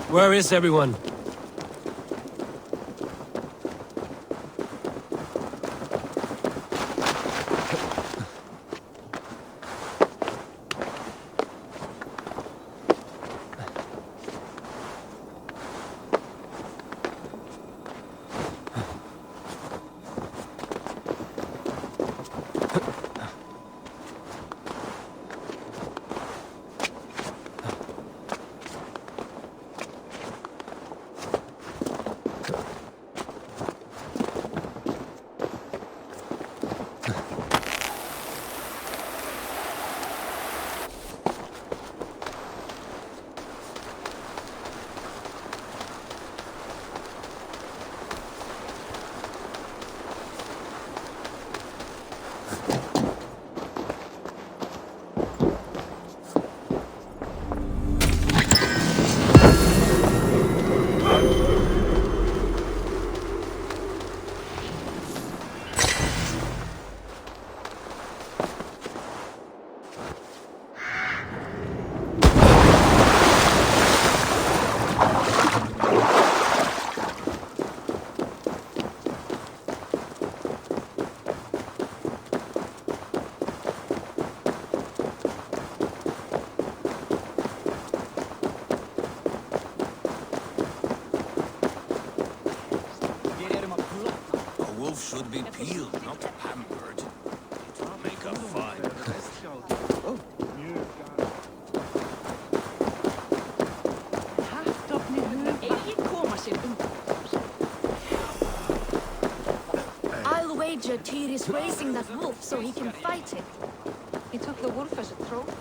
Where is everyone? Should be peeled, not pampered. Make a fine. I'll wager Tyr is raising that wolf so he can fight it. He took the wolf as a trophy.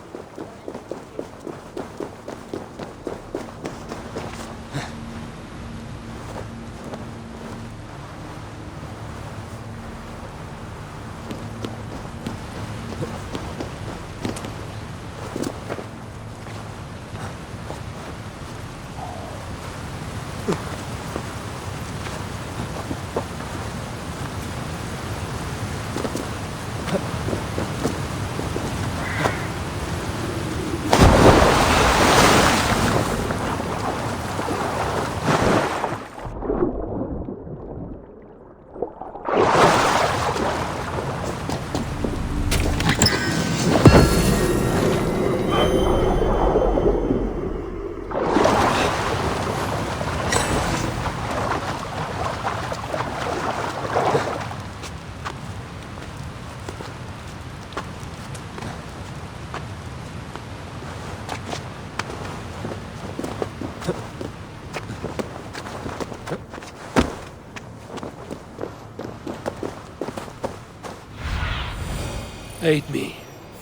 Aid me.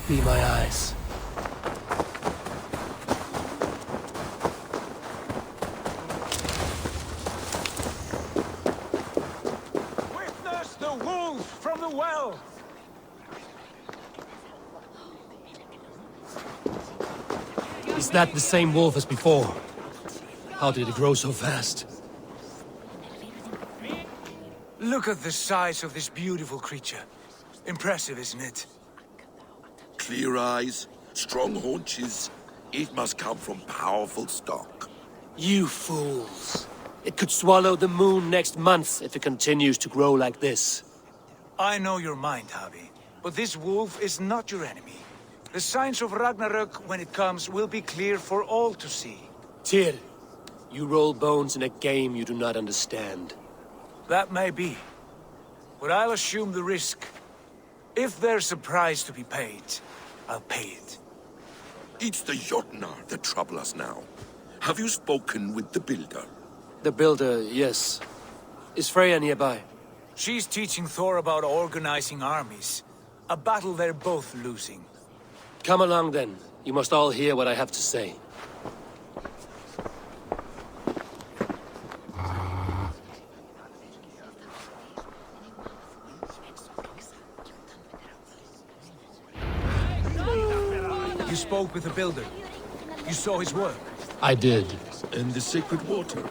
Be my eyes. Witness the wolf from the well! Is that the same wolf as before? How did it grow so fast? Look at the size of this beautiful creature. Impressive, isn't it? Clear eyes, strong haunches. It must come from powerful stock. You fools. It could swallow the moon next month if it continues to grow like this. I know your mind, Javi. But this wolf is not your enemy. The signs of Ragnarök, when it comes, will be clear for all to see. Tyr, you roll bones in a game you do not understand. That may be. But I'll assume the risk. If there's a price to be paid, I'll pay it. It's the Jotnar that trouble us now. Have you spoken with the builder? The builder, yes. Is Freya nearby? She's teaching Thor about organizing armies. A battle they're both losing. Come along then. You must all hear what I have to say. You spoke with the builder. You saw his work. I did. And the sacred water,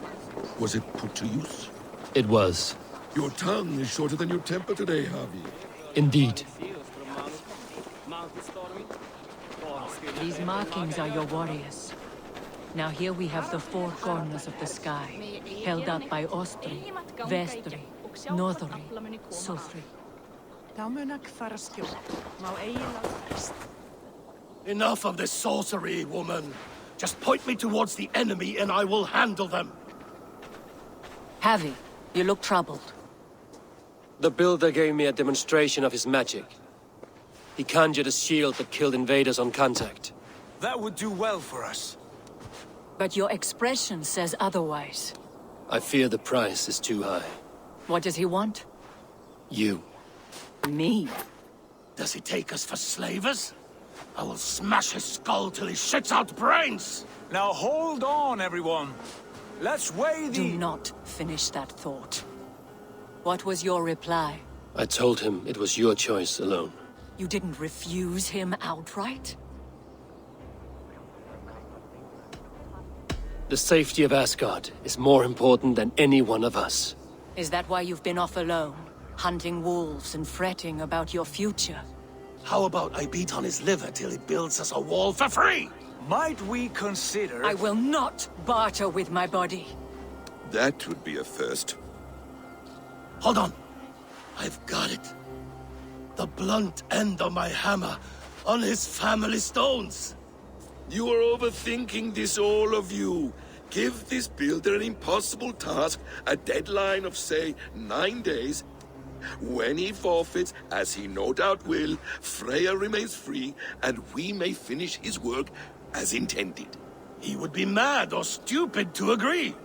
was it put to use? It was. Your tongue is shorter than your temper today, Harvey. Indeed. These markings are your warriors. Now here we have the four corners of the sky, held up by Ostri, Vestri, Northri, Southri. Enough of this sorcery, woman. Just point me towards the enemy and I will handle them. Javi, you look troubled. The builder gave me a demonstration of his magic. He conjured a shield that killed invaders on contact. That would do well for us. But your expression says otherwise. I fear the price is too high. What does he want? You. Me? Does he take us for slavers? I will smash his skull till he shits out brains! Now hold on, everyone. Let's weigh the... Do not finish that thought. What was your reply? I told him it was your choice alone. You didn't refuse him outright? The safety of Asgard is more important than any one of us. Is that why you've been off alone, hunting wolves and fretting about your future? How about I beat on his liver till he builds us a wall for free? Might we consider... I will not barter with my body. That would be a first. Hold on. I've got it. The blunt end of my hammer on his family stones. You are overthinking this, all of you. Give this builder an impossible task, a deadline of, say, 9 days. When he forfeits, as he no doubt will, Freya remains free, and we may finish his work as intended. He would be mad or stupid to agree.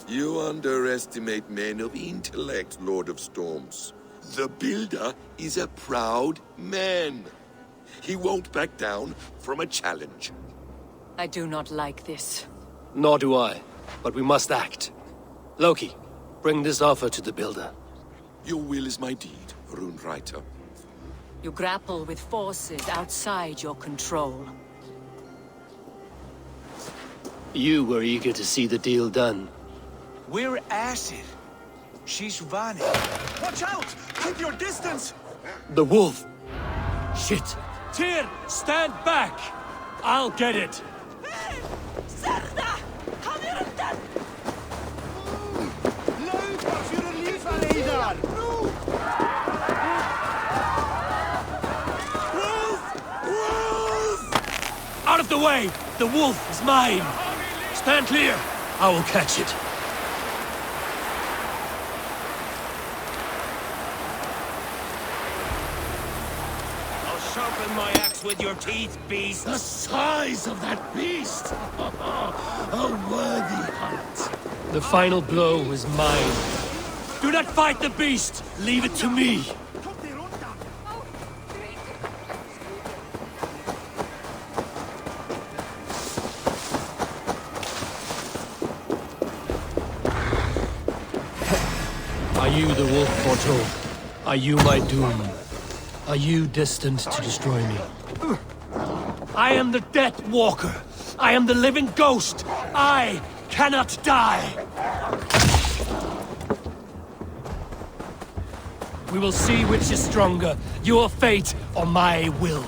You underestimate men of intellect, Lord of Storms. The builder is a proud man. He won't back down from a challenge. I do not like this. Nor do I, but we must act. Loki, bring this offer to the builder. Your will is my deed, Rune Writer. You grapple with forces outside your control. You were eager to see the deal done. We're acid. She's vanished. Watch out! Keep your distance! The wolf! Shit! Tyr, stand back! I'll get it! Out of the way! The wolf is mine! Stand clear! I will catch it. I'll sharpen my axe with your teeth, beast! The size of that beast! A worthy hunt. The final blow is mine. Do not fight the beast! Leave it to me! Are you the wolf foretold? Are you my doom? Are you destined to destroy me? I am the Death Walker. I am the living ghost. I cannot die. We will see which is stronger, your fate or my will.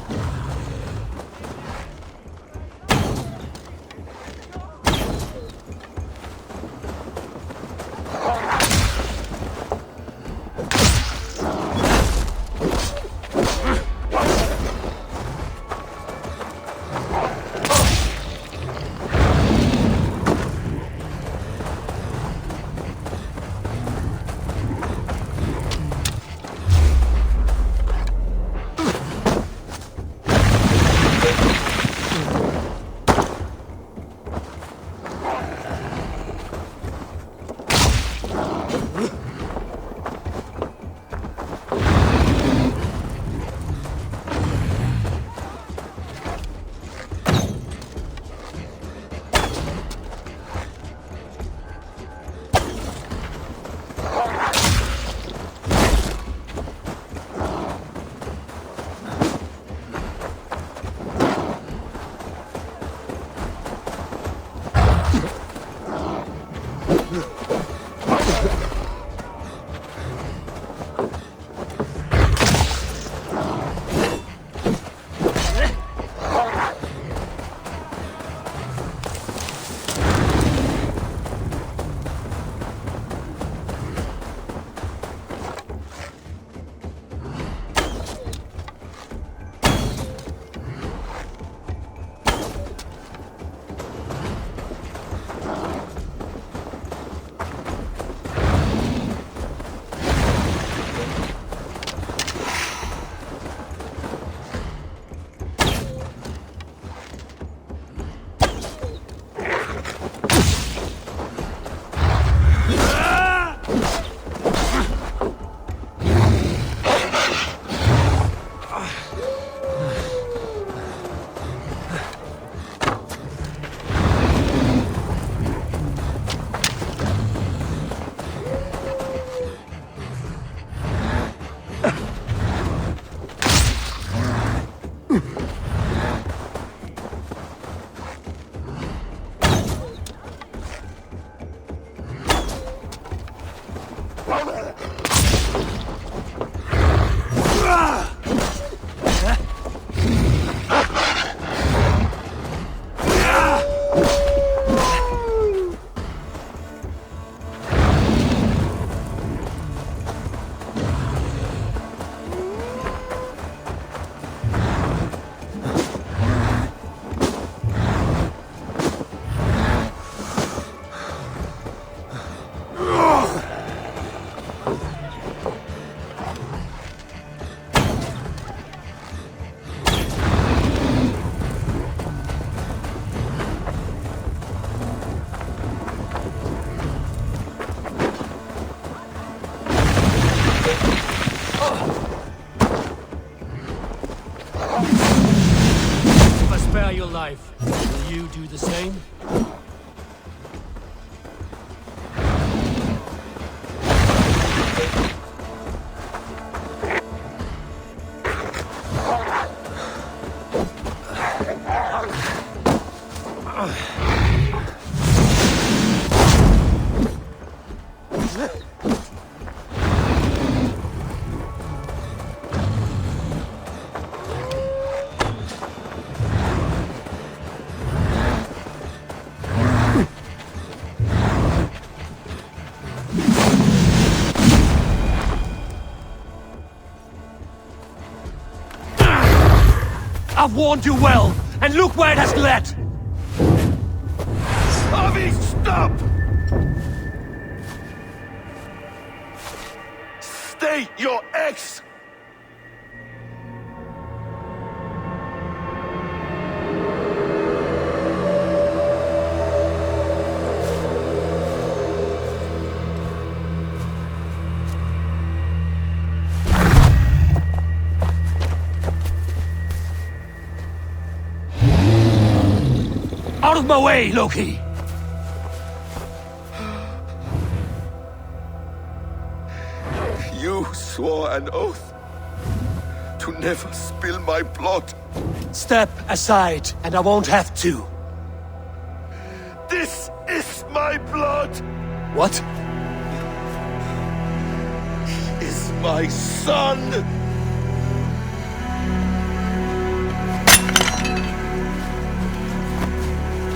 alive. Will you do the same? I've warned you well, and look where it has led! Harvey, stop! Stay your ex! Out of my way, Loki! You swore an oath to never spill my blood. Step aside, and I won't have to. This is my blood. What? He is my son.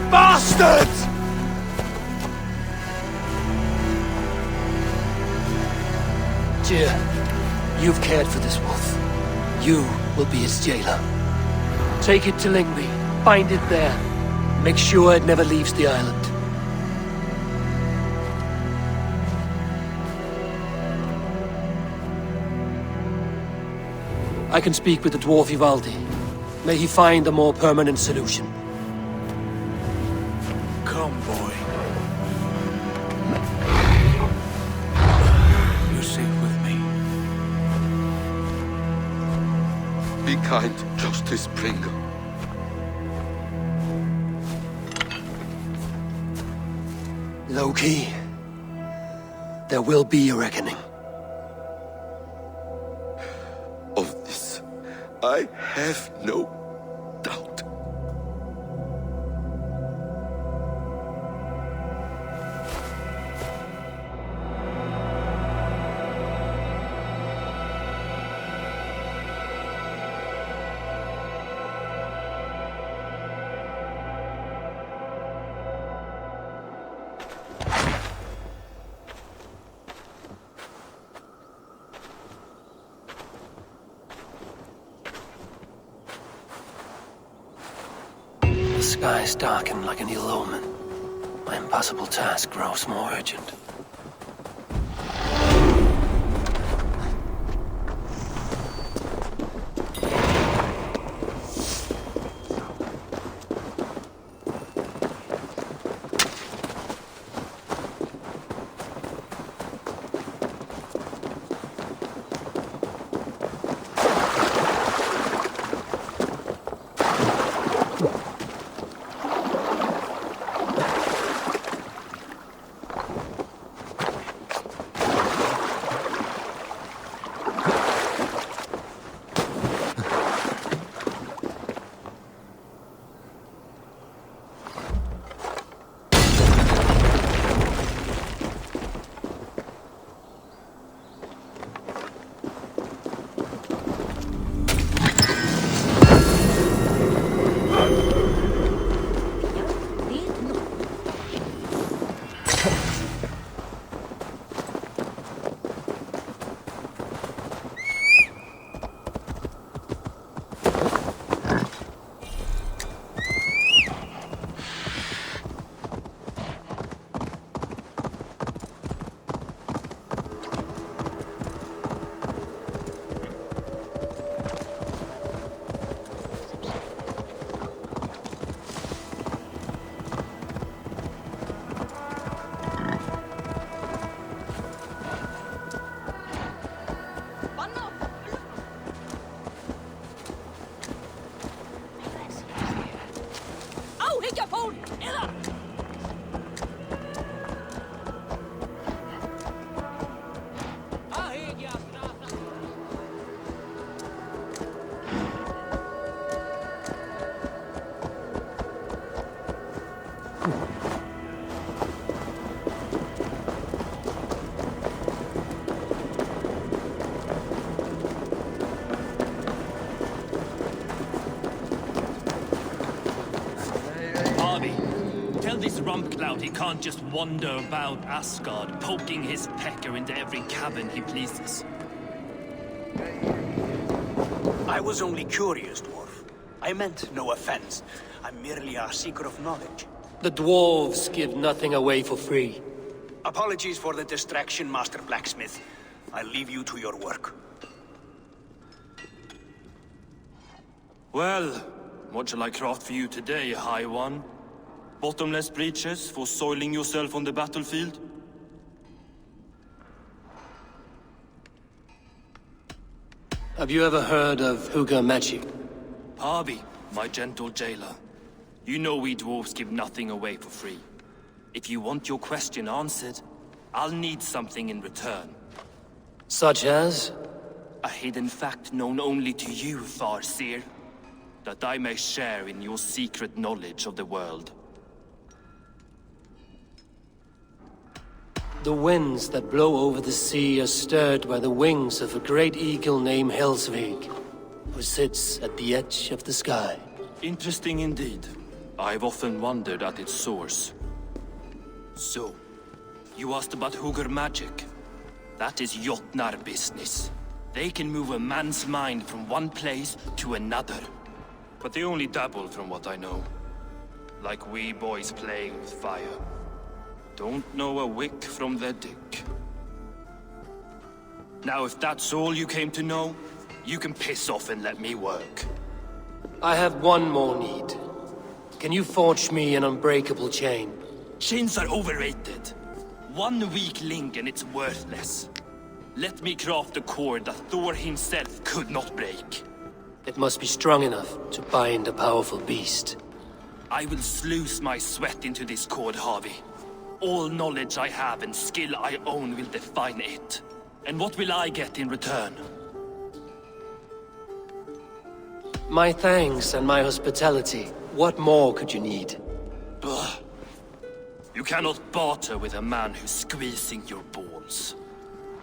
Bastards! Tyr, you've cared for this wolf. You will be its jailer. Take it to Lingby, bind it there. Make sure it never leaves the island. I can speak with the dwarf Ivaldi. May he find a more permanent solution. Come, boy. You're safe with me. Be kind, Justice Pringle. Loki, there will be a reckoning. Of this, I have no doubt. The skies darken like an ill omen. My impossible task grows more urgent. can't just wander about Asgard, poking his pecker into every cabin he pleases. I was only curious, dwarf. I meant no offense. I'm merely a seeker of knowledge. The dwarves give nothing away for free. Apologies for the distraction, Master Blacksmith. I'll leave you to your work. Well, what shall I craft for you today, High One? Bottomless breeches for soiling yourself on the battlefield? Have you ever heard of Huga magic? Harvey, my gentle jailer. You know we dwarves give nothing away for free. If you want your question answered, I'll need something in return. Such as? A hidden fact known only to you, Farseer. That I may share in your secret knowledge of the world. The winds that blow over the sea are stirred by the wings of a great eagle named Helsvig, who sits at the edge of the sky. Interesting indeed. I've often wondered at its source. So, you asked about Hugr magic. That is Jotnar business. They can move a man's mind from one place to another. But they only dabble from what I know. Like wee boys playing with fire. Don't know a wick from their dick. Now if that's all you came to know, you can piss off and let me work. I have one more need. Can you forge me an unbreakable chain? Chains are overrated. One weak link and it's worthless. Let me craft a cord that Thor himself could not break. It must be strong enough to bind a powerful beast. I will sluice my sweat into this cord, Harvey. All knowledge I have and skill I own will define it. And what will I get in return? My thanks and my hospitality. What more could you need? Ugh. You cannot barter with a man who's squeezing your balls.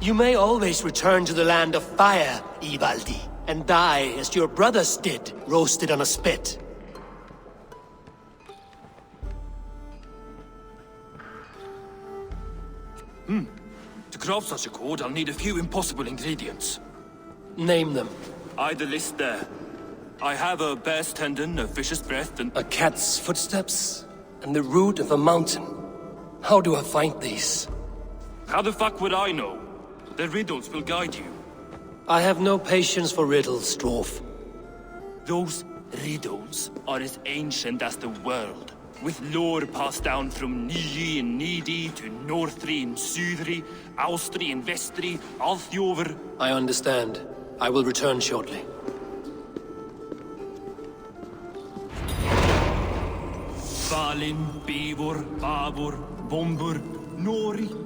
You may always return to the land of fire, Ivaldi, and die as your brothers did, roasted on a spit. To craft such a cord, I'll need a few impossible ingredients. Name them. The list there. I have a bear's tendon, a fish's breath, and... A cat's footsteps, and the root of a mountain. How do I find these? How the fuck would I know? The riddles will guide you. I have no patience for riddles, dwarf. Those riddles are as ancient as the world, with lore passed down from Niji and Nidi to Northri and Sudri, Austri and Vestri, Althjover. I understand. I will return shortly. Balin, Bivor, Bavor, Bombur, Nori.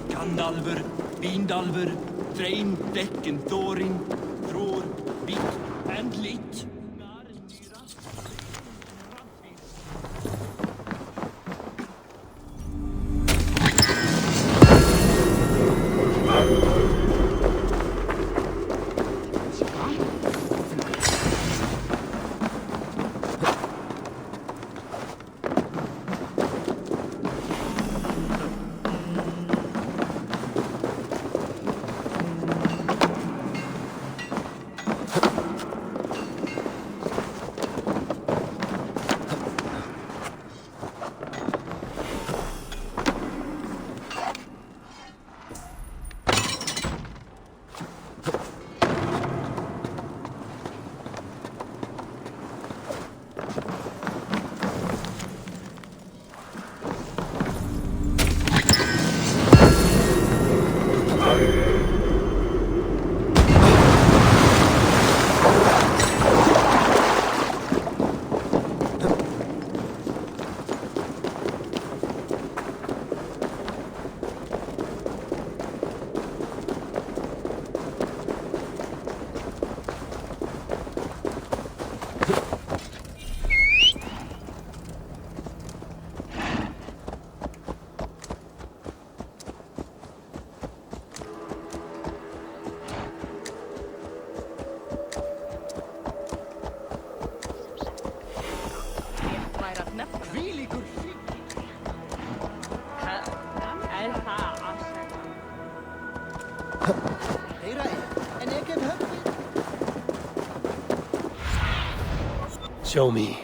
Gandalfur, Bindalfur, Thrain, Dekken, Thorin, Thror, Bit, and Lit. Show me.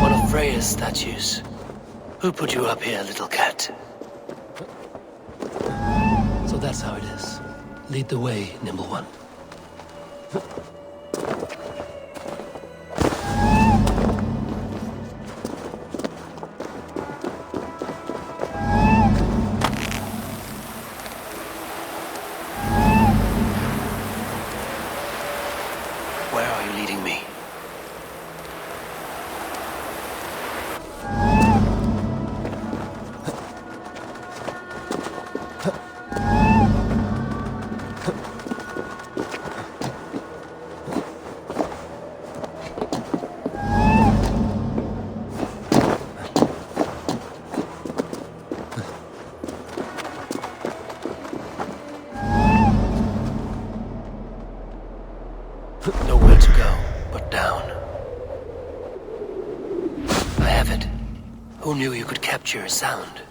One of Freya's statues. Who put you up here, little cat? So that's how it is. Lead the way, Nimble One. Where are you leading me? Nowhere to go but down. I have it. Who knew you could capture a sound?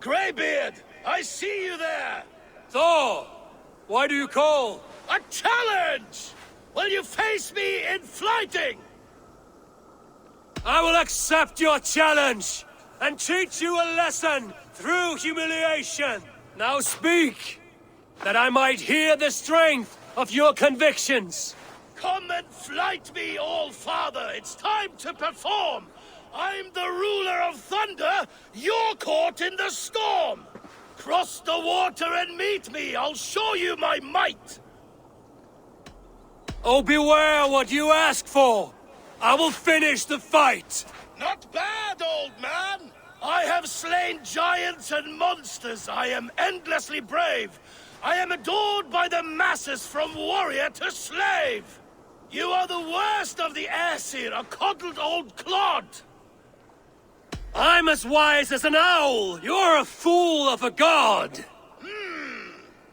Greybeard! I see you there! Thor! Why do you call? A challenge! Will you face me in fighting? I will accept your challenge and teach you a lesson through humiliation. Now speak, that I might hear the strength of your convictions. Come and fight me, All-Father! It's time to perform! I'm the ruler of thunder. You're caught in the storm. Cross the water and meet me. I'll show you my might. Oh, beware what you ask for. I will finish the fight. Not bad, old man. I have slain giants and monsters. I am endlessly brave. I am adored by the masses from warrior to slave. You are the worst of the Aesir, a coddled old clod. I'm as wise as an owl. You're a fool of a god.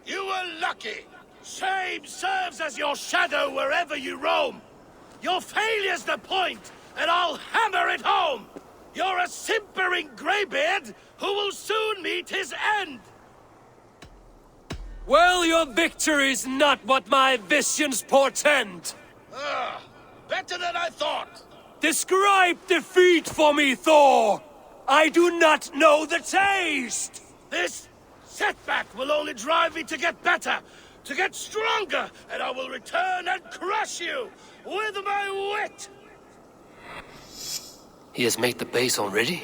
You were lucky. Shame serves as your shadow wherever you roam. Your failure's the point, and I'll hammer it home. You're a simpering greybeard who will soon meet his end. Well, your victory's not what my visions portend. Better than I thought. Describe defeat for me, Thor. I do not know the taste. This setback will only drive me to get better, to get stronger, and I will return and crush you with my wit. He has made the base already?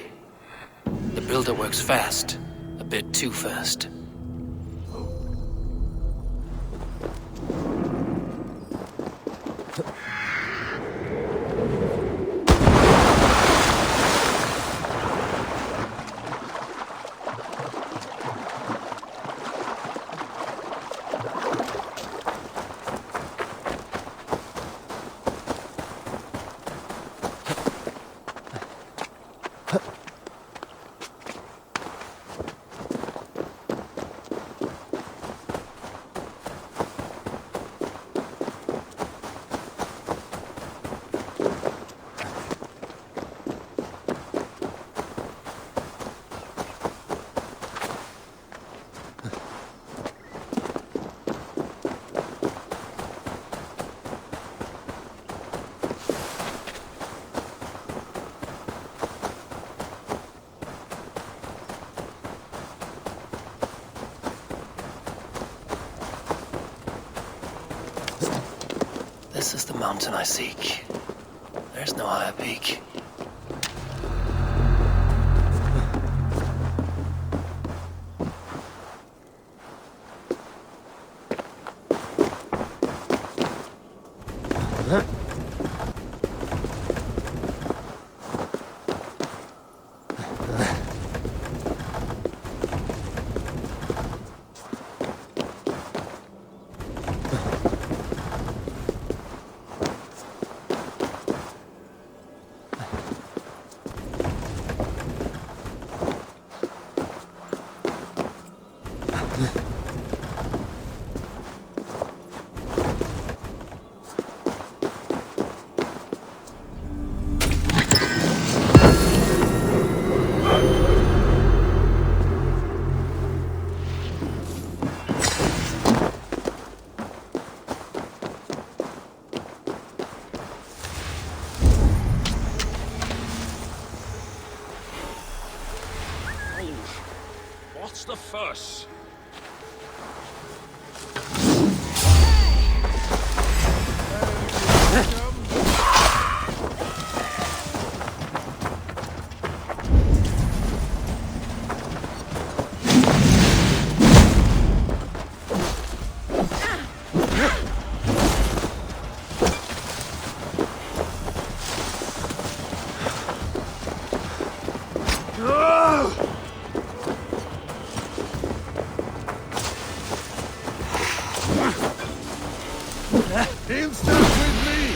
The builder works fast. A bit too fast. This is the mountain I seek. There's no higher peak. What's the fuss? Instant with me!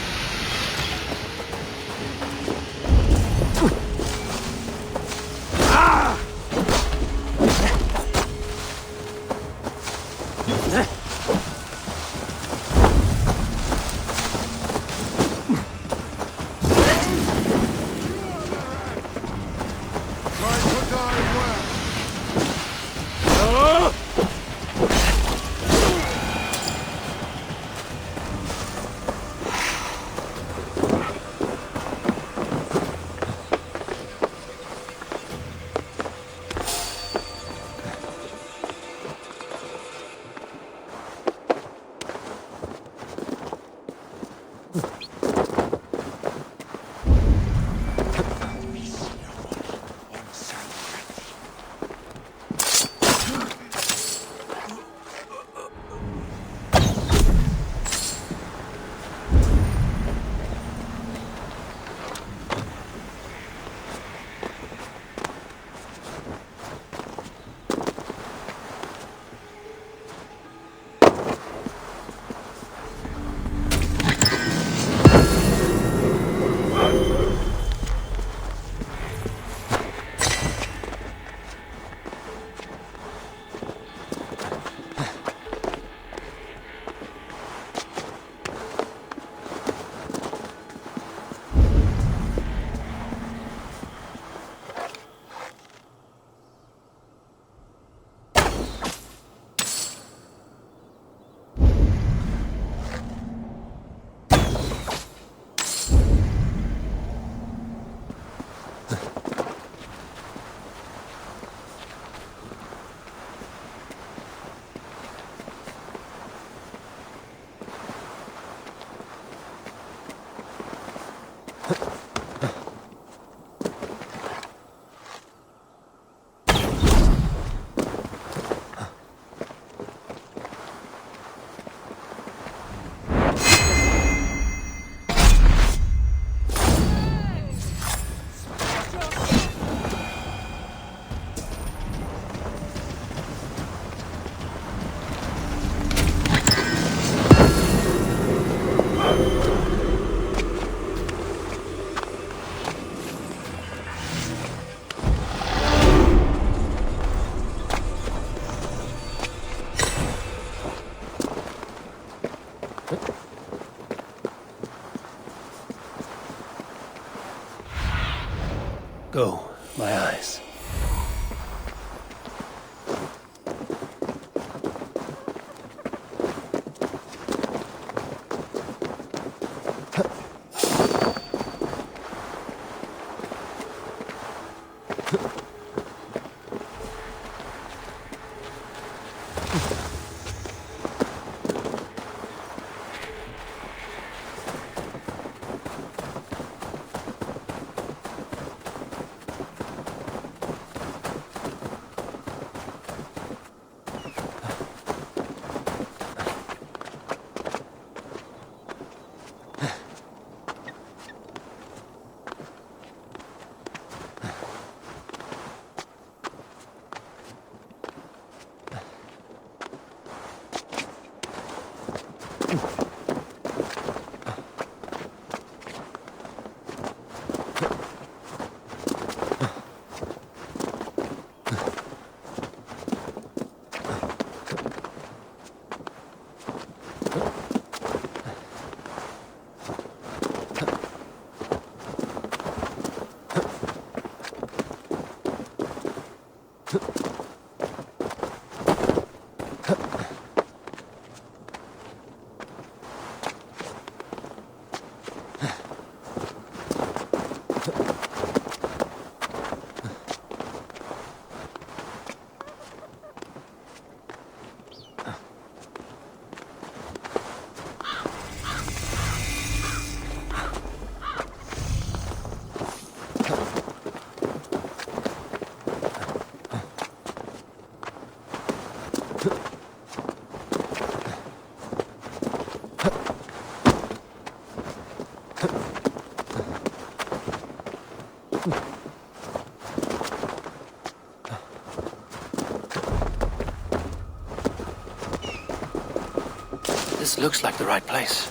This looks like the right place.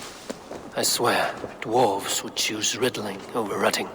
I swear, dwarves would choose riddling over rutting.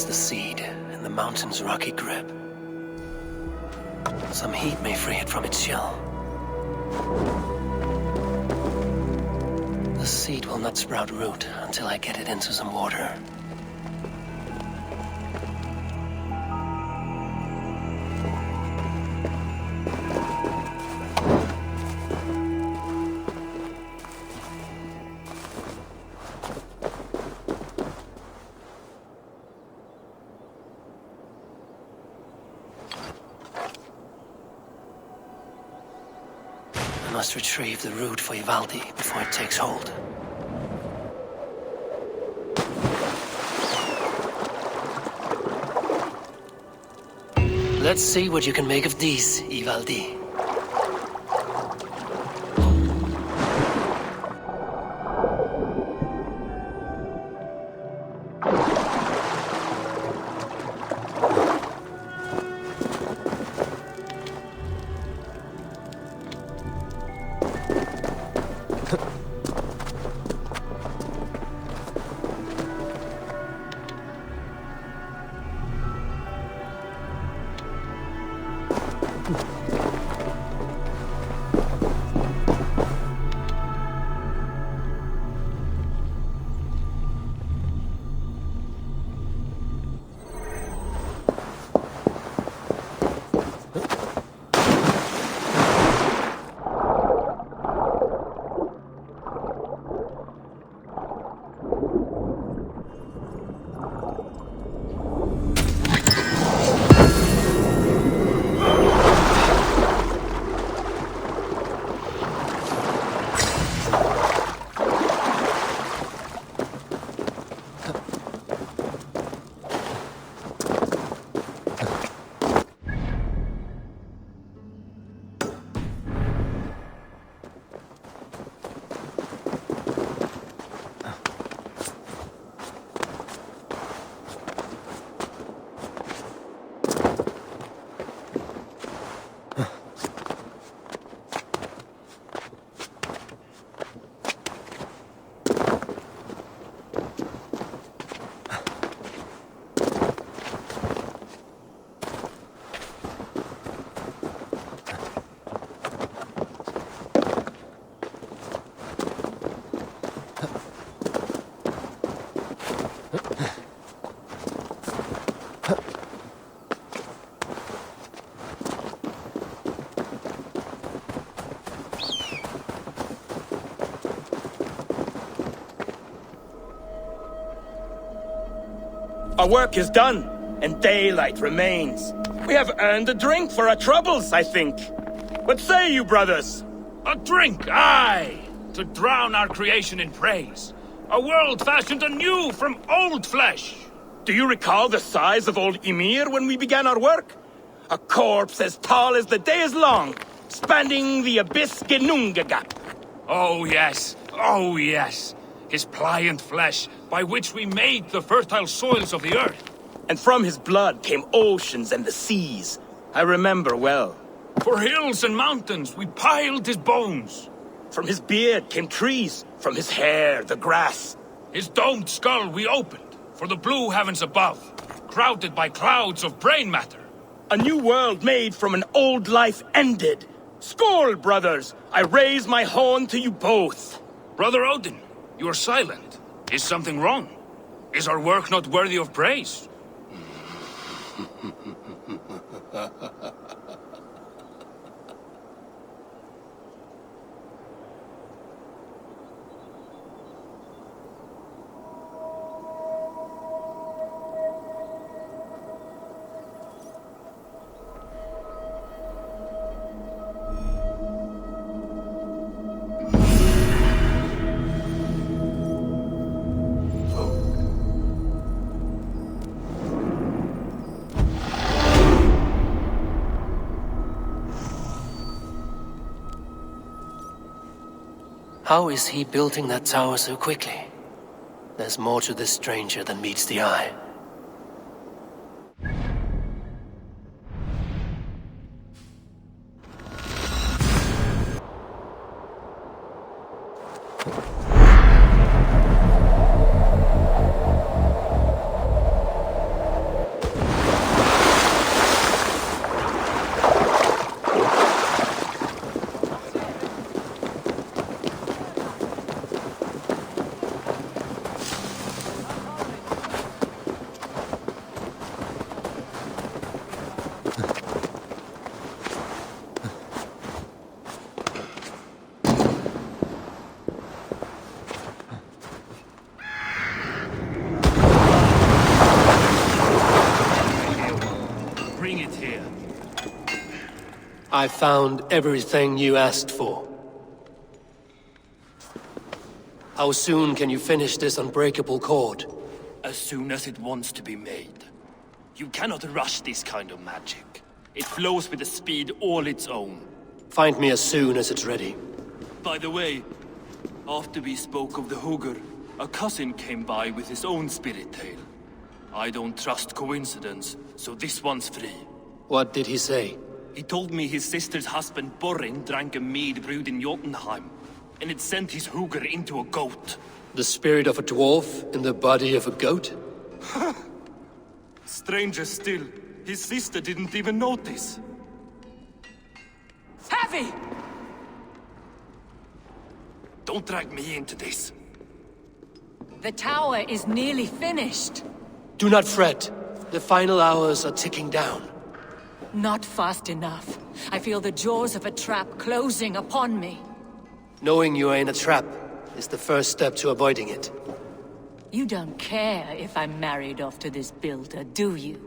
The seed in the mountain's rocky grip. Some heat may free it from its shell. The seed will not sprout root until I get it into some water. I must retrieve the root for Ivaldi before it takes hold. Let's see what you can make of these, Ivaldi. Our work is done, and daylight remains. We have earned a drink for our troubles, I think. What say you, brothers? A drink, aye! To drown our creation in praise. A world fashioned anew from old flesh. Do you recall the size of old Ymir when we began our work? A corpse as tall as the day is long, spanning the abyss Genunga gap. Oh yes, oh yes. his pliant flesh, by which we made the fertile soils of the earth. And from his blood came oceans and the seas. I remember well. For hills and mountains we piled his bones. From his beard came trees, from his hair the grass. His domed skull we opened, for the blue heavens above, crowded by clouds of brain matter. A new world made from an old life ended. Skål, brothers! I raise my horn to you both. Brother Odin, you are silent. Is something wrong? Is our work not worthy of praise? How is he building that tower so quickly? There's more to this stranger than meets the eye. I found everything you asked for. How soon can you finish this unbreakable cord? As soon as it wants to be made. You cannot rush this kind of magic. It flows with a speed all its own. Find me as soon as it's ready. By the way, after we spoke of the Hugr, a cousin came by with his own spirit tale. I don't trust coincidence, so this one's free. What did he say? He told me his sister's husband Borin drank a mead brewed in Jotunheim, and it sent his Hugr into a goat. The spirit of a dwarf in the body of a goat? Stranger still, his sister didn't even notice. Heavy! Don't drag me into this. The tower is nearly finished. Do not fret. The final hours are ticking down. Not fast enough. I feel the jaws of a trap closing upon me. Knowing you are in a trap is the first step to avoiding it. You don't care if I'm married off to this builder, do you?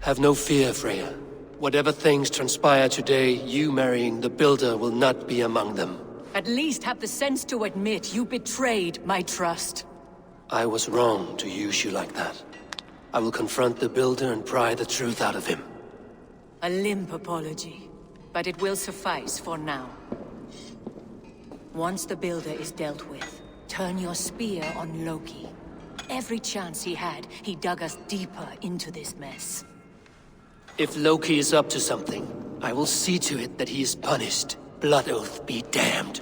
Have no fear, Freya. Whatever things transpire today, you marrying the builder will not be among them. At least have the sense to admit you betrayed my trust. I was wrong to use you like that. I will confront the builder and pry the truth out of him. A limp apology, but it will suffice for now. Once the builder is dealt with, turn your spear on Loki. Every chance he had, he dug us deeper into this mess. If Loki is up to something, I will see to it that he is punished. Blood Oath be damned.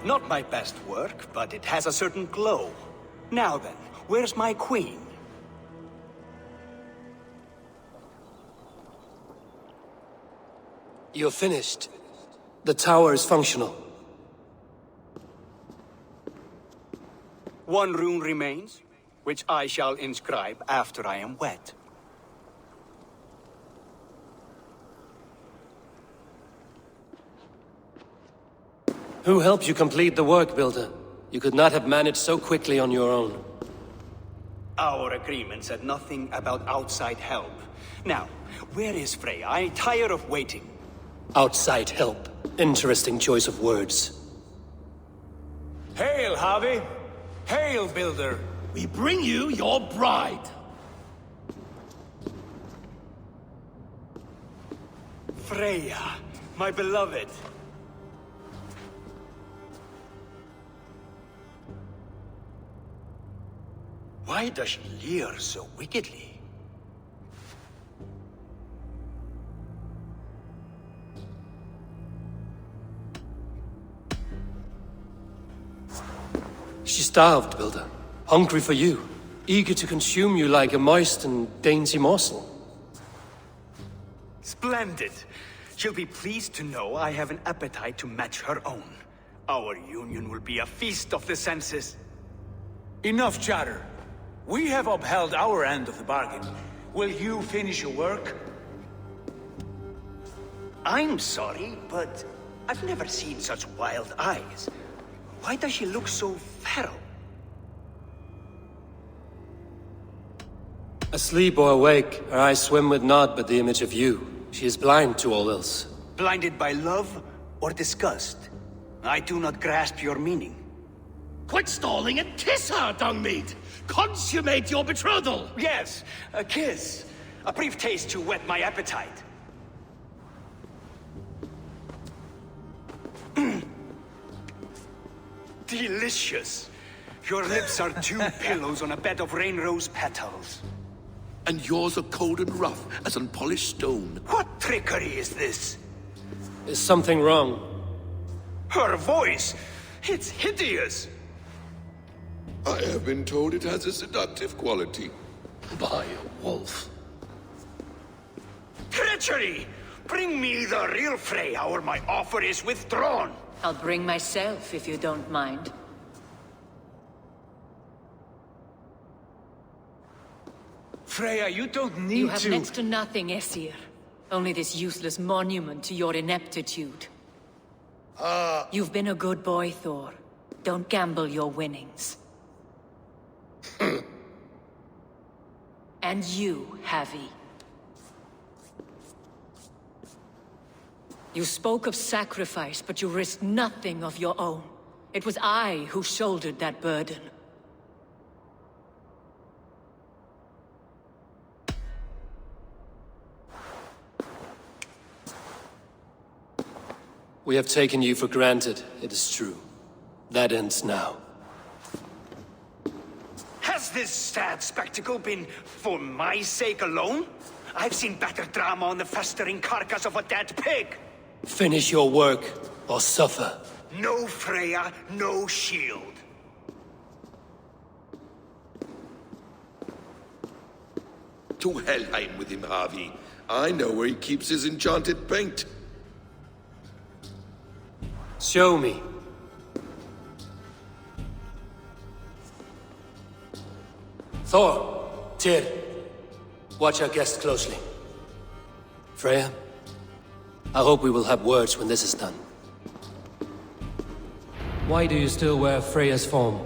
Not my best work, but it has a certain glow. Now then, where's my queen? You're finished. The tower is functional. One rune remains, which I shall inscribe after I am wet. Who helped you complete the work, Builder? You could not have managed so quickly on your own. Our agreement said nothing about outside help. Now, where is Freya? I'm tired of waiting. Outside help. Interesting choice of words. Hail, Javi! Hail, Builder! We bring you your bride. Freya, my beloved. Why does she leer so wickedly? She starved, Builder. Hungry for you. Eager to consume you like a moist and dainty morsel. Splendid. She'll be pleased to know I have an appetite to match her own. Our union will be a feast of the senses. Enough chatter. We have upheld our end of the bargain. Will you finish your work? I'm sorry, but I've never seen such wild eyes. Why does she look so feral? Asleep or awake, her eyes swim with naught but the image of you. She is blind to all else. Blinded by love or disgust? I do not grasp your meaning. Quit stalling and kiss her, Dungmeat! Consummate your betrothal! Yes, a kiss. A brief taste to whet my appetite. Delicious. Your lips are two pillows on a bed of rain rose petals. And yours are cold and rough as unpolished stone. What trickery is this? Is something wrong? Her voice! It's hideous! I have been told it has a seductive quality. By a wolf. Treachery! Bring me the real Freya or my offer is withdrawn! I'll bring myself if you don't mind. Freya, you don't need to... You have next to nothing, Aesir. Only this useless monument to your ineptitude. You've been a good boy, Thor. Don't gamble your winnings. And you, Havi. You spoke of sacrifice, but you risked nothing of your own. It was I who shouldered that burden. We have taken you for granted, it is true. That ends now. Has this sad spectacle been for my sake alone? I've seen better drama on the festering carcass of a dead pig! Finish your work, or suffer. No Freya, no shield. To Helheim with him, Harvey. I know where he keeps his enchanted paint. Show me. Thor, Tyr, watch our guest closely. Freya, I hope we will have words when this is done. Why do you still wear Freya's form?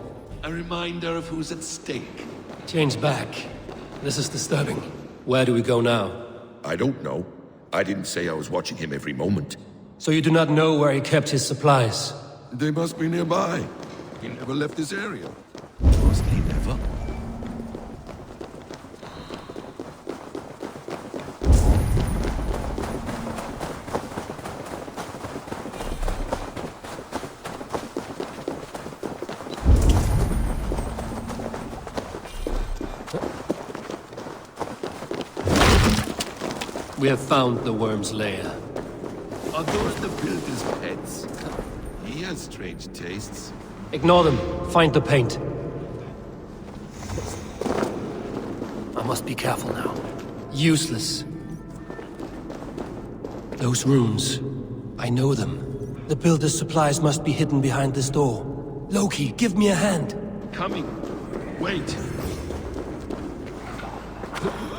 A reminder of who's at stake. Change back. This is disturbing. Where do we go now? I don't know. I didn't say I was watching him every moment. So you do not know where he kept his supplies? They must be nearby. He never left this area. Wasn't he never? We have found the worm's lair. Are those the builder's pets? He has strange tastes. Ignore them. Find the paint. I must be careful now. Useless. Those runes. I know them. The builder's supplies must be hidden behind this door. Loki, give me a hand. Coming. Wait.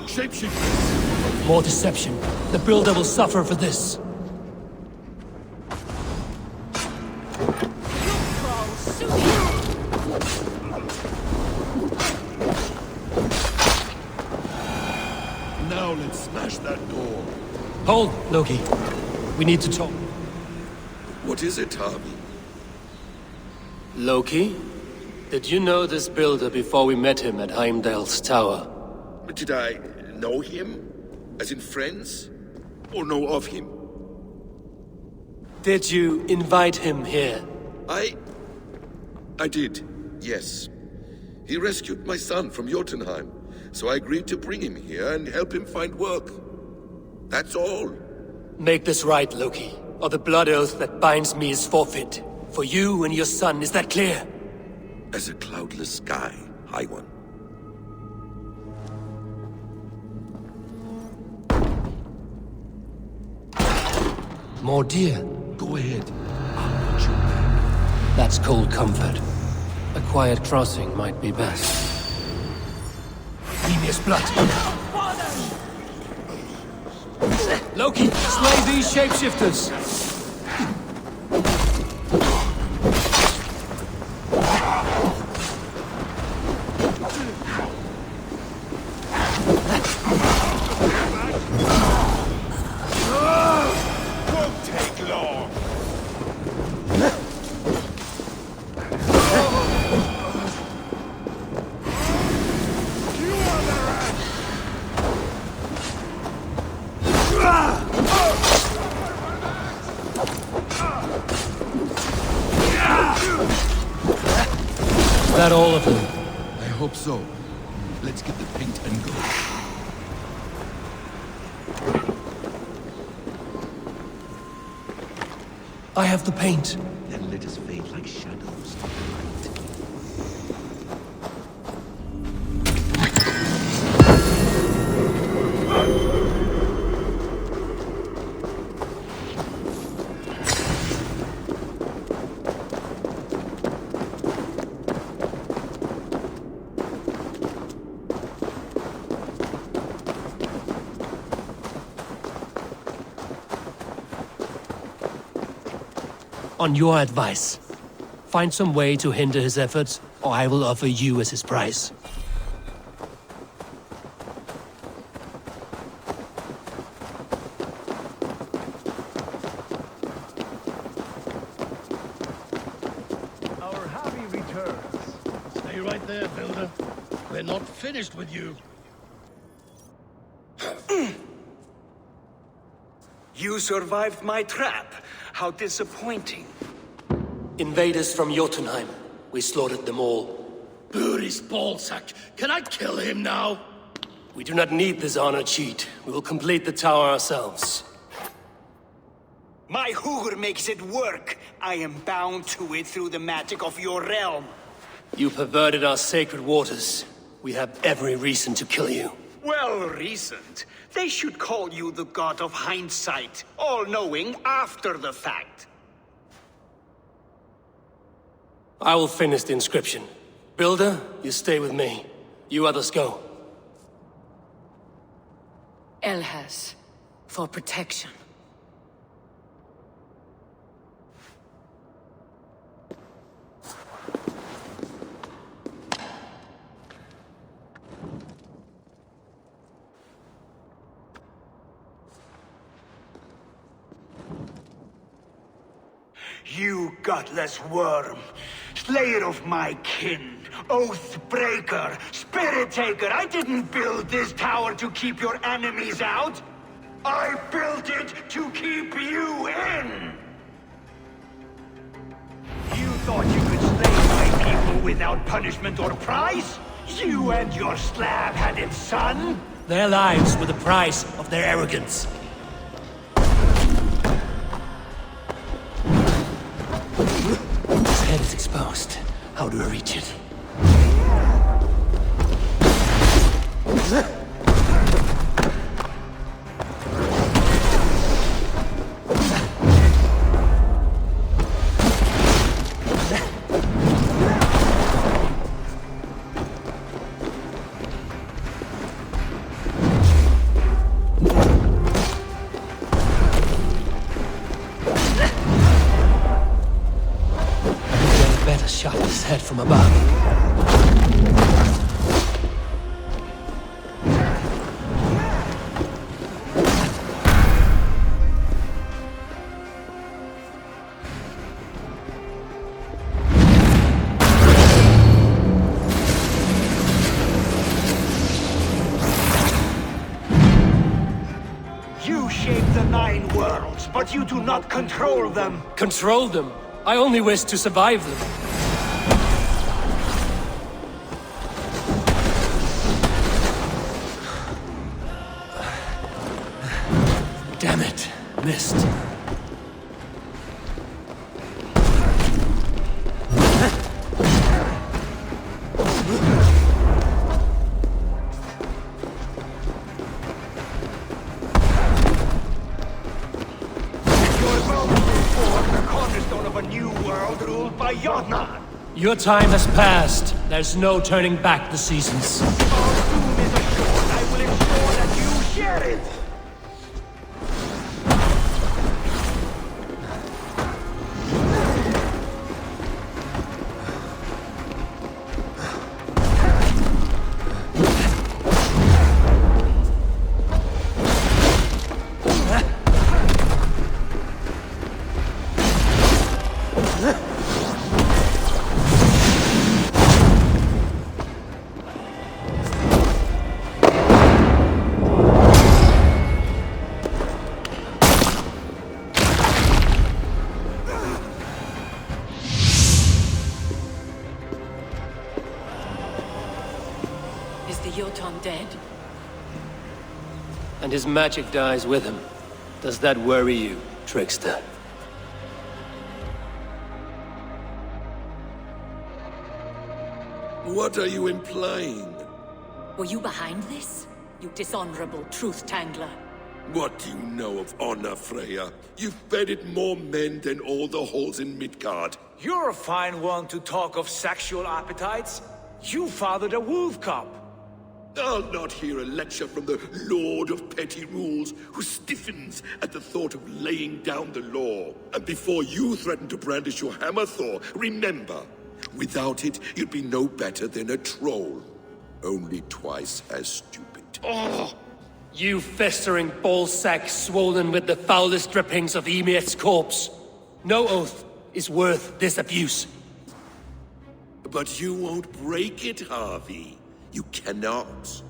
Shapeshifters. More deception. The builder will suffer for this. Now let's smash that door. Hold, Loki. We need to talk. What is it, Harvey? Loki? Did you know this builder before we met him at Heimdall's tower? Did I know him? As in friends? Or know of him? Did you invite him here? I did, yes. He rescued my son from Jotunheim, so I agreed to bring him here and help him find work. That's all. Make this right, Loki, or the blood oath that binds me is forfeit. For you and your son, is that clear? As a cloudless sky, High One. More deer. Go ahead. I'll watch your back. That's cold comfort. A quiet crossing might be best. Emir's blood. Loki, slay these shapeshifters! Won't take long. Is that all of them? I hope so. Let's get the paint and go. I have the paint. Then let us fade like shadows to the light. On your advice, find some way to hinder his efforts, or I will offer you as his prize. Our Harvey returns. Stay right there, Builder. We're not finished with you. You survived my trap. How disappointing. Invaders from Jotunheim. We slaughtered them all. Booty's ballsack. Can I kill him now? We do not need this honor cheat. We will complete the tower ourselves. My Hugr makes it work. I am bound to it through the magic of your realm. You perverted our sacred waters. We have every reason to kill you. Well reasoned. They should call you the god of hindsight, all-knowing after the fact. I will finish the inscription. Builder, you stay with me. You others go. Elhas, for protection. You gutless worm, slayer of my kin, oath breaker, spirit taker, I didn't build this tower to keep your enemies out. I built it to keep you in. You thought you could slay my people without punishment or prize? You and your slab-headed son? Their lives were the price of their arrogance. exposed. How do I reach it? Shot his head from above. You shape the 9 worlds, but you do not control them. Control them? I only wish to survive them. Damn it. Missed. Your time has passed. There's no turning back the seasons. Our doom is assured. I will ensure that you share it. Dead? And his magic dies with him. Does that worry you, trickster? What are you implying? Were you behind this? You dishonorable truth-tangler. What do you know of honor, Freya? You've bedded more men than all the halls in Midgard. You're a fine one to talk of sexual appetites. You fathered a wolf cub. I'll not hear a lecture from the Lord of Petty Rules, who stiffens at the thought of laying down the law. And before you threaten to brandish your hammer, Thor, remember, without it, you'd be no better than a troll. Only twice as stupid. Oh! You festering ballsack swollen with the foulest drippings of Ymir's corpse. No oath is worth this abuse. But you won't break it, Harvey. You cannot.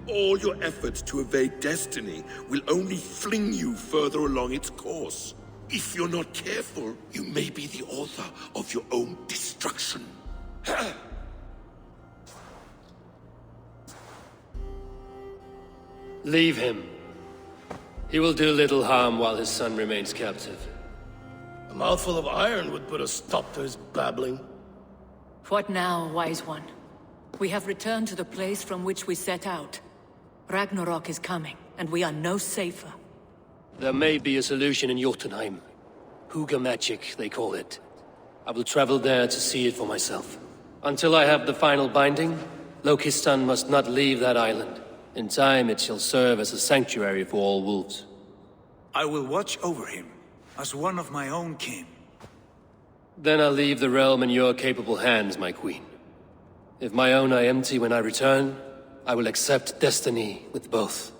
All your efforts to evade destiny will only fling you further along its course. If you're not careful, you may be the author of your own destruction. Leave him. He will do little harm while his son remains captive. A mouthful of iron would put a stop to his babbling. What now, wise one? We have returned to the place from which we set out. Ragnarok is coming, and we are no safer. There may be a solution in Jotunheim. Hugger magic, they call it. I will travel there to see it for myself. Until I have the final binding, Loki's son must not leave that island. In time, it shall serve as a sanctuary for all wolves. I will watch over him, as one of my own kin. Then I'll leave the realm in your capable hands, my queen. If my own are empty when I return, I will accept destiny with both.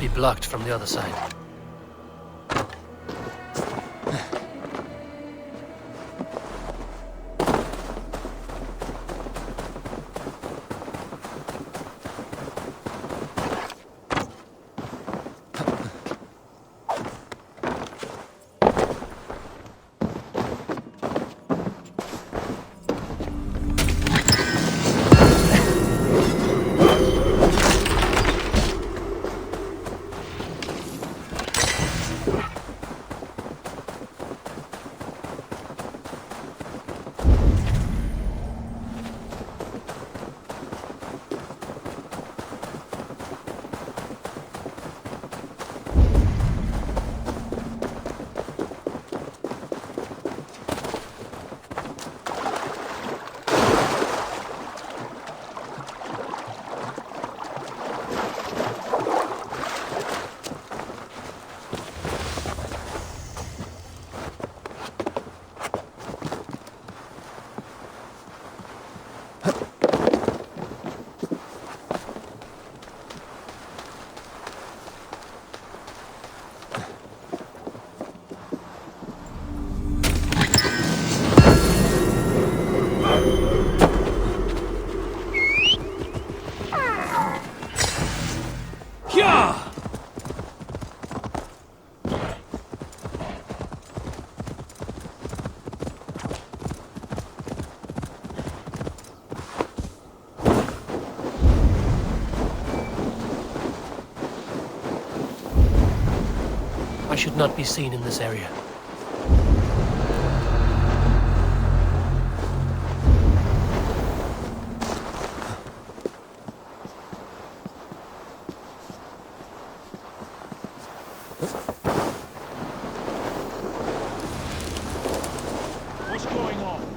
be blocked from the other side. I should not be seen in this area. What's going on?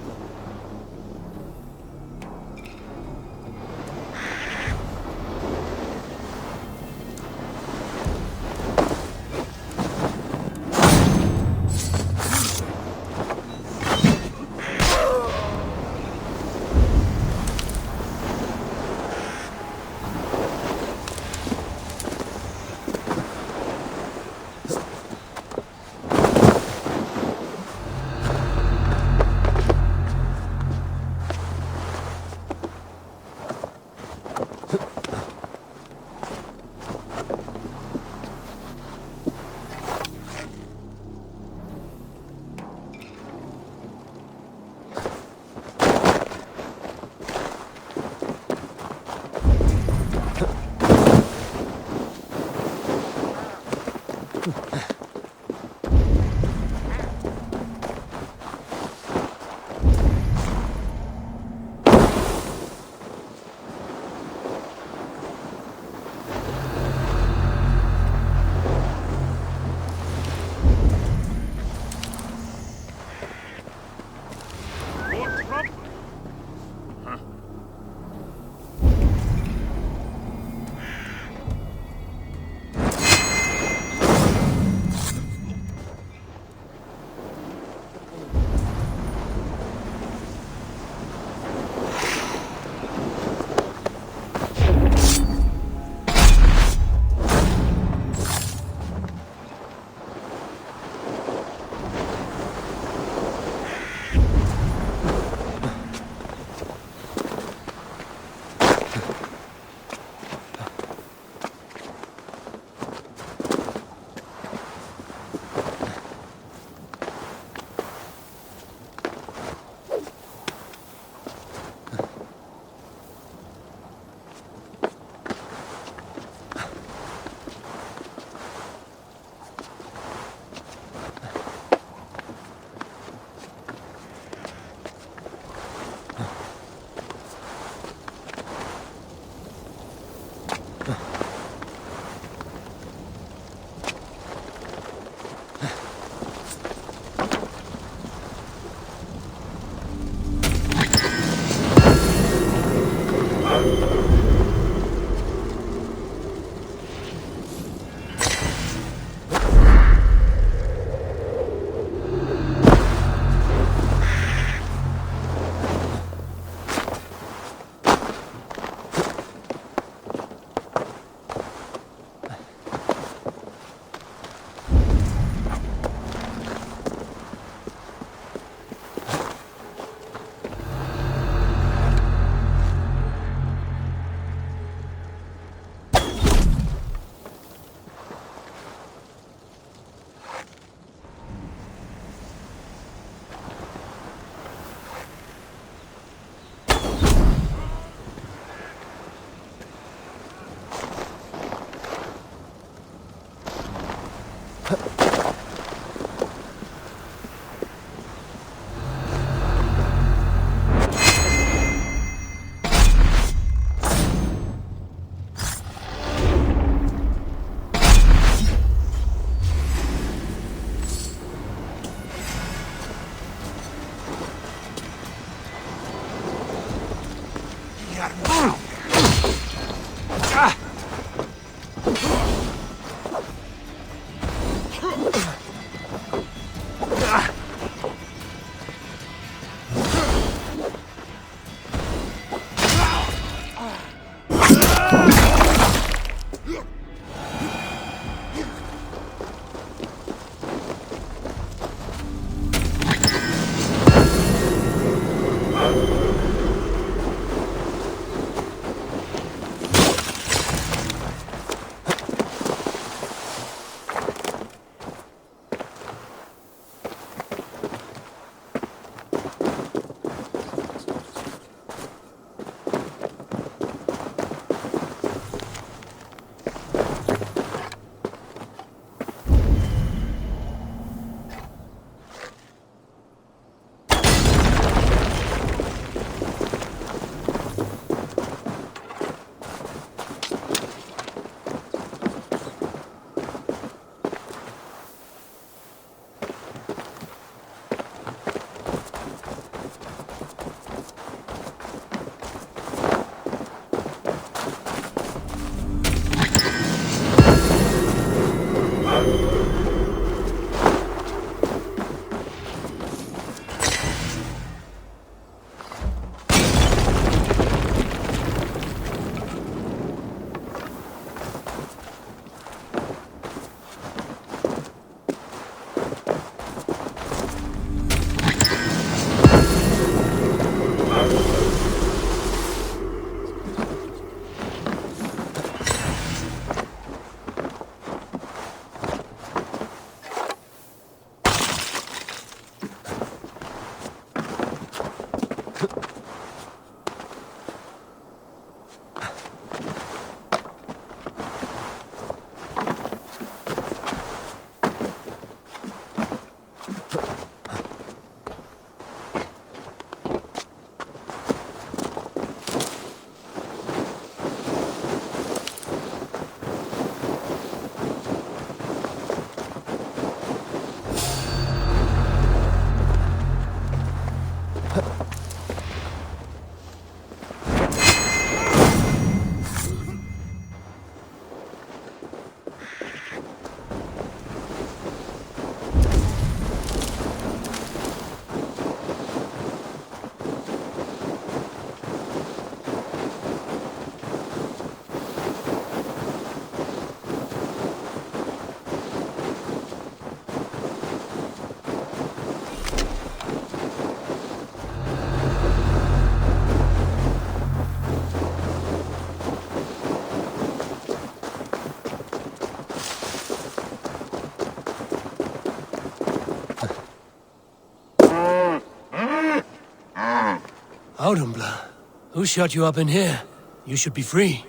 Audumbla, who shut you up in here? You should be free.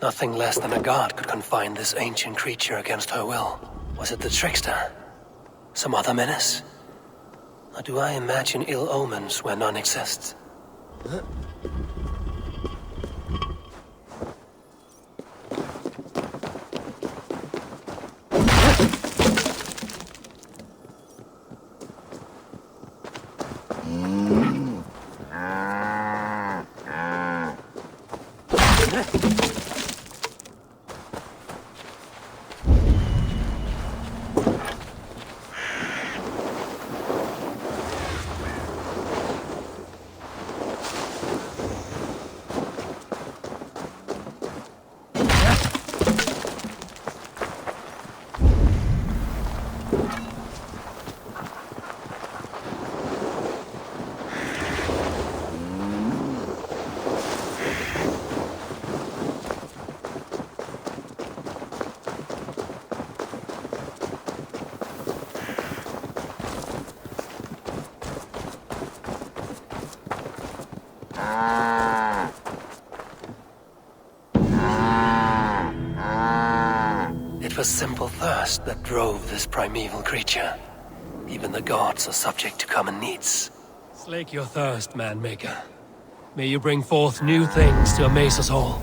Nothing less than a god could confine this ancient creature against her will. Was it the trickster? Some other menace? Or do I imagine ill omens where none exist? It was simple thirst that drove this primeval creature. Even the gods are subject to common needs. Slake your thirst, man-maker. May you bring forth new things to amaze us all.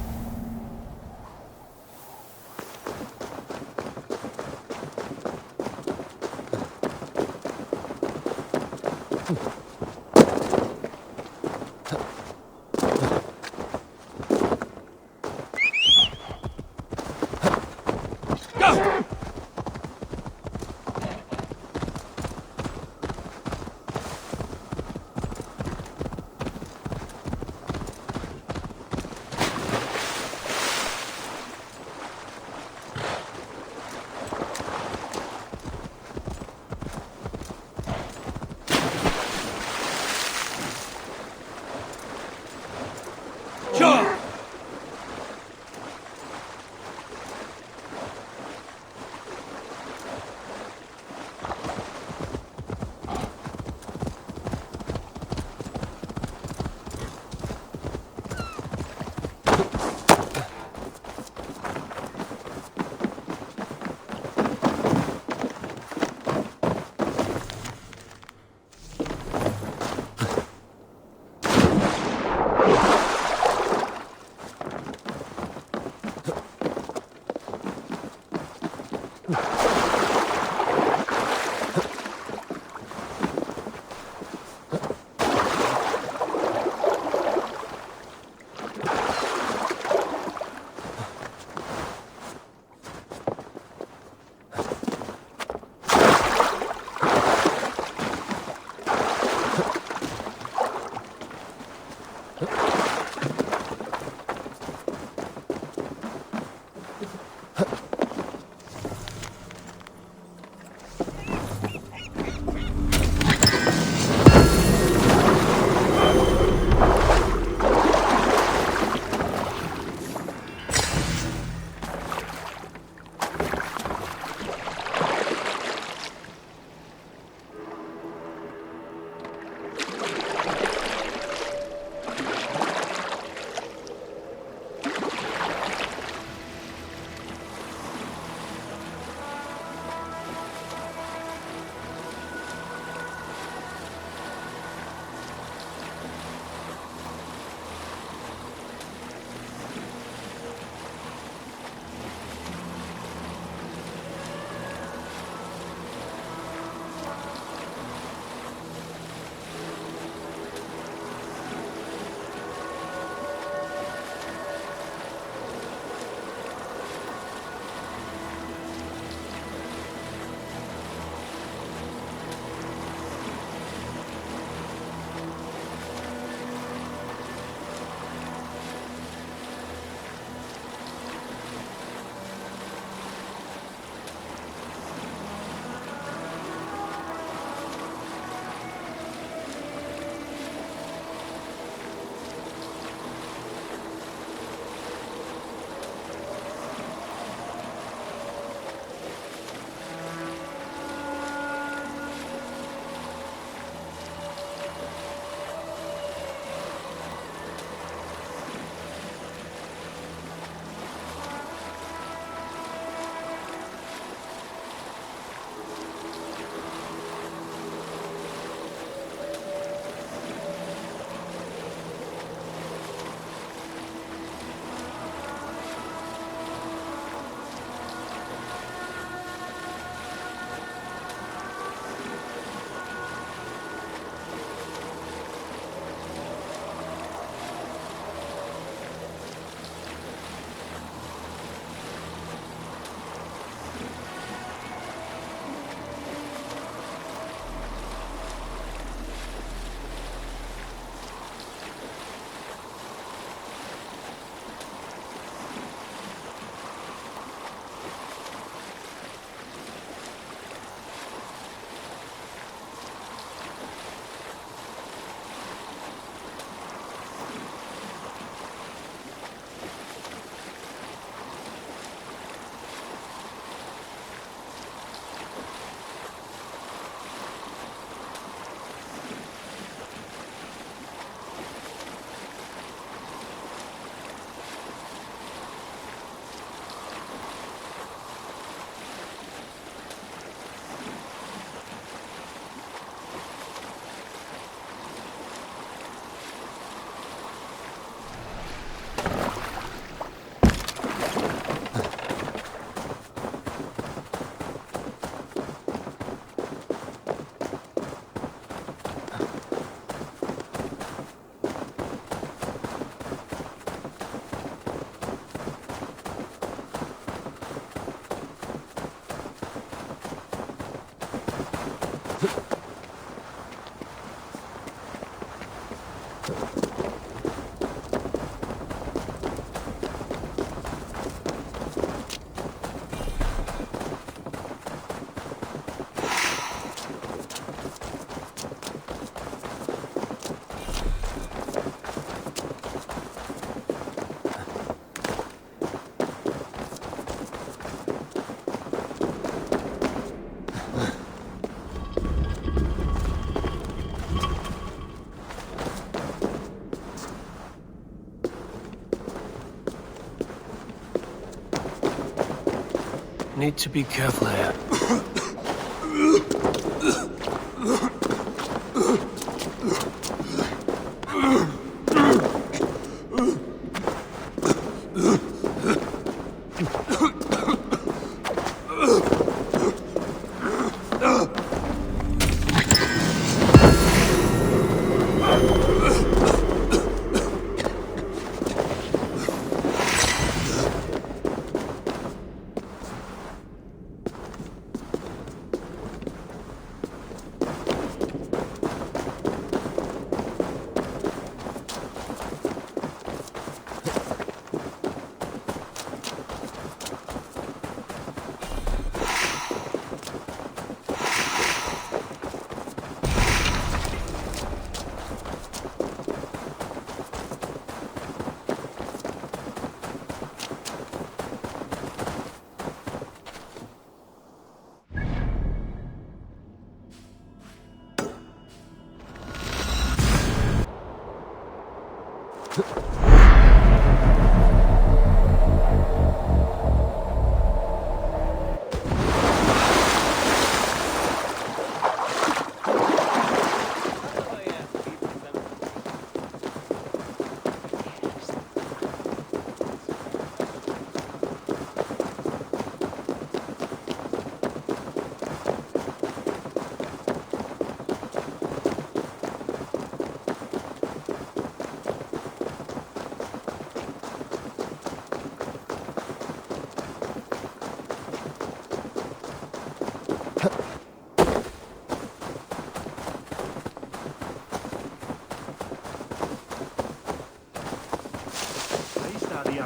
Need to be careful here.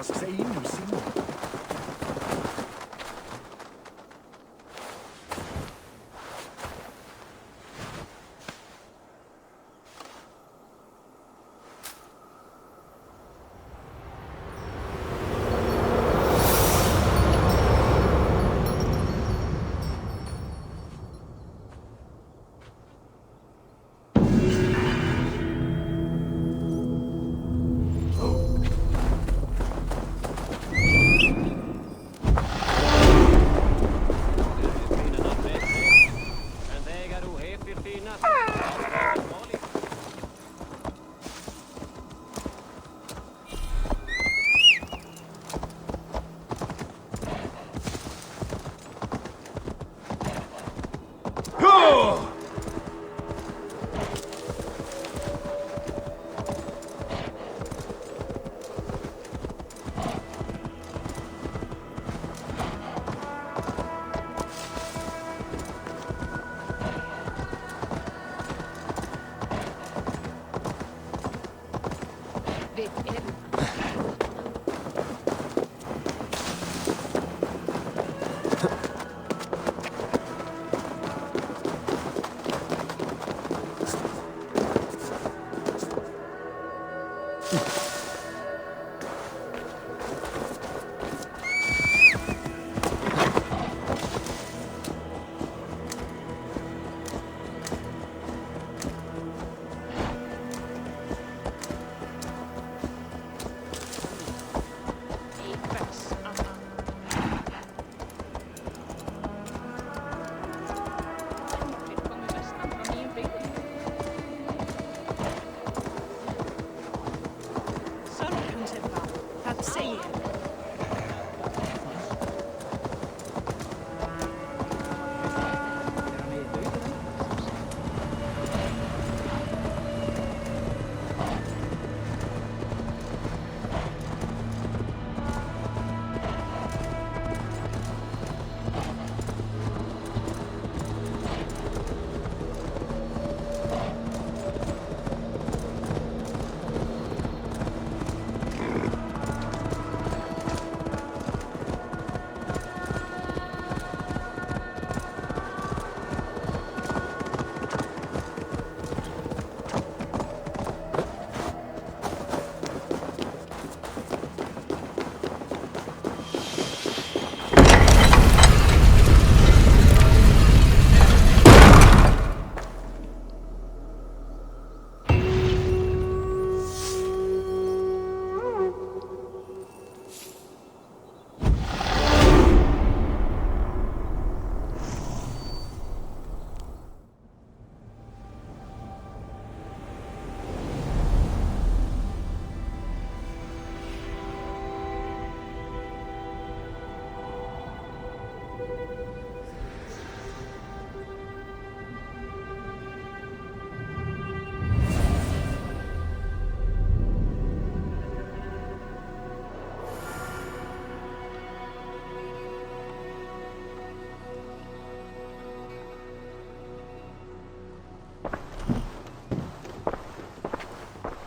tasks AMU seen.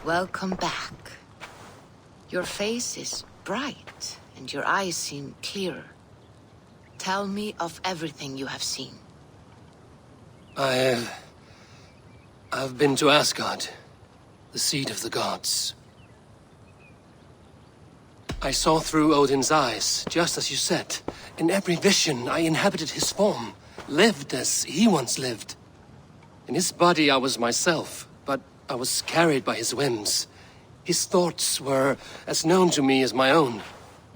Welcome back. Your face is bright, and your eyes seem clearer. Tell me of everything you have seen. I've been to Asgard, the seat of the gods. I saw through Odin's eyes, just as you said. In every vision, I inhabited his form, lived as he once lived. In his body, I was myself, but I was carried by his whims. His thoughts were as known to me as my own.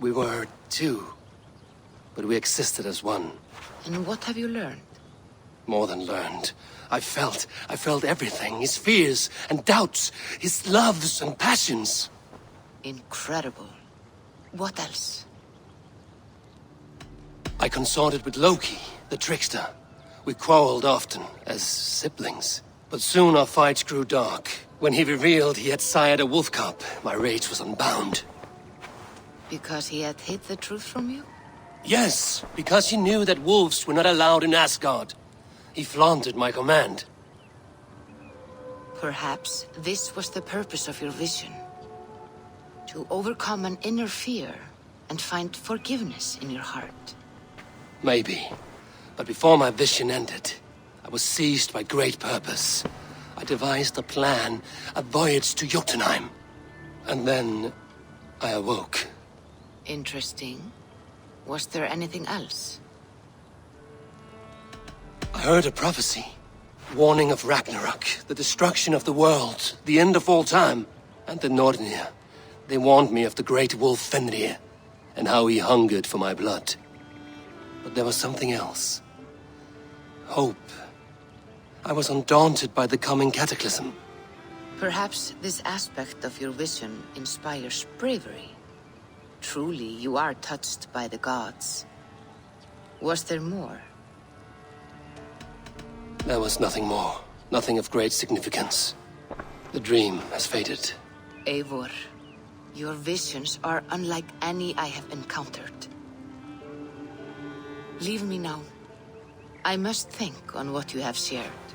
We were two, but we existed as one. And what have you learned? More than learned. I felt everything. His fears and doubts, his loves and passions. Incredible. What else? I consorted with Loki, the trickster. We quarreled often, as siblings. But soon our fights grew dark. When he revealed he had sired a wolf cub, my rage was unbound. Because he had hid the truth from you? Yes, because he knew that wolves were not allowed in Asgard. He flaunted my command. Perhaps this was the purpose of your vision. To overcome an inner fear and find forgiveness in your heart. Maybe. But before my vision ended, I was seized by great purpose. I devised a plan, a voyage to Jotunheim. And then I awoke. Interesting. Was there anything else? I heard a prophecy. Warning of Ragnarok, the destruction of the world, the end of all time. And the Nornir. They warned me of the great wolf Fenrir, and how he hungered for my blood. But there was something else. Hope. I was undaunted by the coming cataclysm. Perhaps this aspect of your vision inspires bravery. Truly, you are touched by the gods. Was there more? There was nothing more. Nothing of great significance. The dream has faded. Eivor, your visions are unlike any I have encountered. Leave me now. I must think on what you have shared.